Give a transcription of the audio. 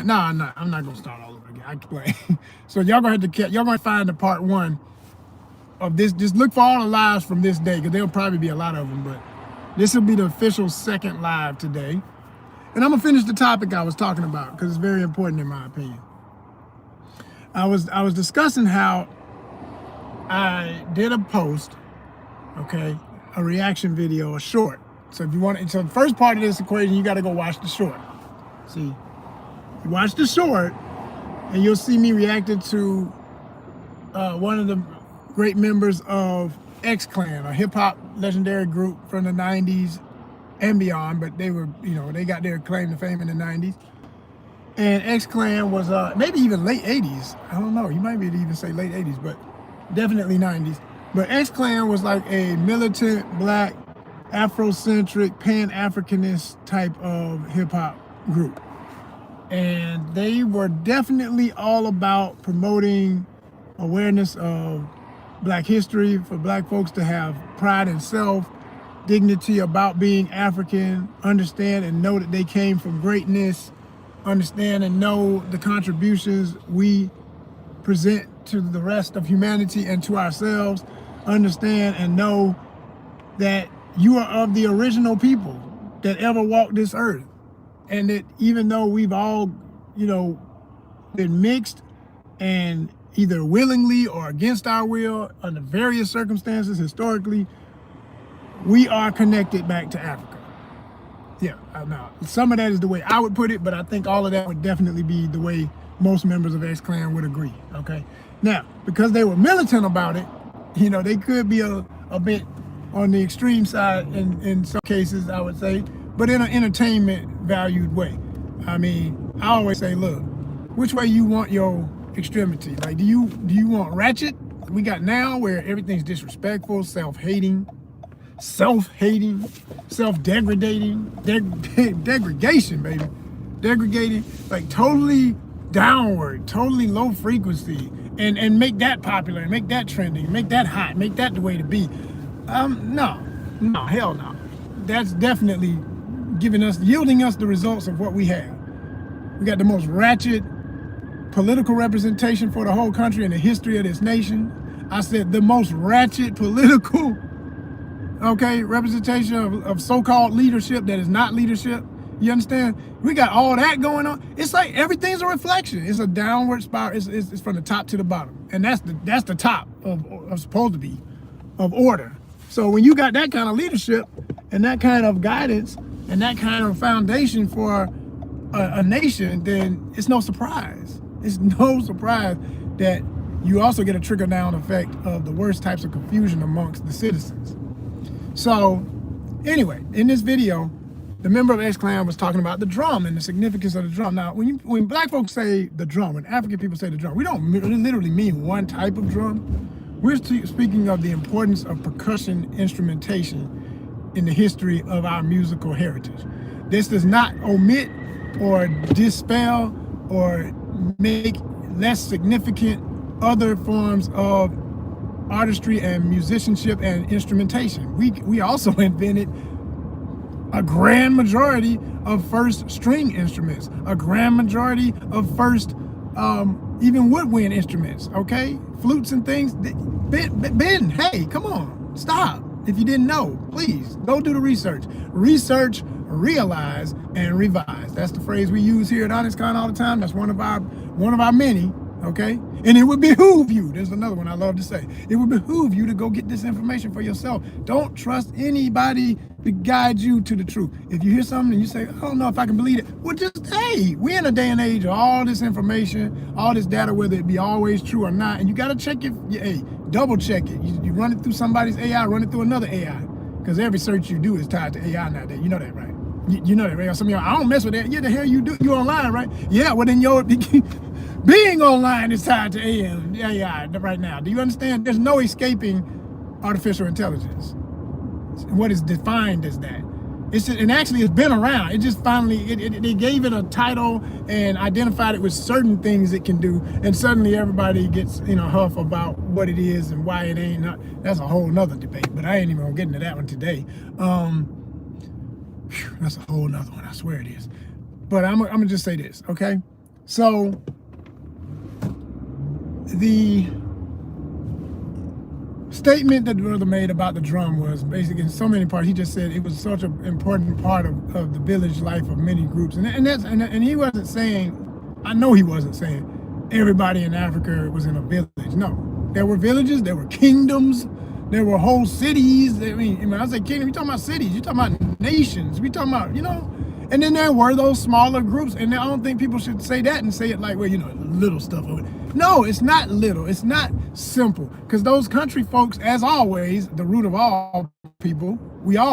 again. No, I'm not gonna start all over again. I explain. So y'all gonna have to y'all gonna find the part 1 of this. Just look for all the lives from this day, because there'll probably be a lot of them. But this will be the official second live today, and I'm gonna finish the topic I was talking about because it's very important in my opinion. I was discussing how I did a post, okay, a reaction video, a short. So if you want, so the first part of this equation, you got to go watch the short. See, you watch the short, and you'll see me reacted to one of the great members of ONYXCON, a hip hop legendary group from the '90s and beyond. But they were, they got their claim to fame in the '90s. And ONYXCON was maybe even late '80s. I don't know. You might be able to even say late '80s, but definitely '90s. But ONYXCON was like a militant, black, Afrocentric, Pan-Africanist type of hip-hop group. And they were definitely all about promoting awareness of black history, for black folks to have pride in self, dignity about being African, understand and know that they came from greatness, understand and know the contributions we present to the rest of humanity and to ourselves, understand and know that you are of the original people that ever walked this earth. And that even though we've all, been mixed and either willingly or against our will under various circumstances historically, we are connected back to Africa. Yeah, now some of that is the way I would put it, but I think all of that would definitely be the way most members of ONYXCON would agree, okay? Now, because they were militant about it, they could be a bit on the extreme side in some cases, I would say, but in an entertainment valued way. I mean, I always say, look, which way you want your extremity? Like, do you want ratchet? We got now where everything's disrespectful, self-hating, self-degrading, degradation, baby. Degrading, like totally downward, totally low frequency, and make that popular, and make that trending, make that hot, make that the way to be. No, hell no. That's definitely yielding us the results of what we have. We got the most ratchet political representation for the whole country in the history of this nation. I said the most ratchet political, representation of so-called leadership that is not leadership. You understand? We got all that going on. It's like everything's a reflection. It's a downward spiral. It's from the top to the bottom, and that's the top of supposed to be of order. So when you got that kind of leadership and that kind of guidance and that kind of foundation for a nation, then it's no surprise. It's no surprise that you also get a trickle-down effect of the worst types of confusion amongst the citizens. So anyway, in this video, the member of ONYXCON was talking about the drum and the significance of the drum. Now, when black folks say the drum, when African people say the drum, we don't literally mean one type of drum. We're speaking of the importance of percussion instrumentation in the history of our musical heritage. This does not omit or dispel or make less significant other forms of artistry and musicianship and instrumentation. We also invented a grand majority of first string instruments, a grand majority of first even woodwind instruments, okay? Flutes and things. Ben, hey, come on, stop. If you didn't know, please go do the research. Research, realize, and revise. That's the phrase we use here at ONYXCON all the time. That's one of our many, okay? And it would behoove you, there's another one I love to say, it would behoove you to go get this information for yourself. Don't trust anybody to guide you to the truth. If you hear something and you say, I don't know if I can believe it, well, just, hey, we're in a day and age of all this information, all this data, whether it be always true or not, and you gotta check it, hey, double check it. You run it through somebody's AI, run it through another AI, because every search you do is tied to AI nowadays. You know that, right? You know that, right? Some of y'all, I don't mess with that. Yeah, the hell you do? You online, right? Yeah, well then your being online is tied to AI right now. Do you understand? There's no escaping artificial intelligence. What is defined as that? And actually it's been around. It just finally, they gave it a title and identified it with certain things it can do. And suddenly everybody gets, huff about what it is and why it ain't. That's a whole nother debate, but I ain't even gonna get into that one today. That's a whole nother one, I swear it is. But I'm gonna just say this, okay? So the statement that the brother made about the drum was basically in so many parts. He just said it was such an important part of the village life of many groups, and he wasn't saying, I know he wasn't saying everybody in Africa was in a village. No, there were villages, there were kingdoms, there were whole cities. I mean, when I say kingdom, we talking about cities, you talking about nations, we talking about, and then there were those smaller groups, and I don't think people should say that and say it like, well, little stuff of it. No, it's not little, it's not simple, because those country folks, as always, the root of all people, we all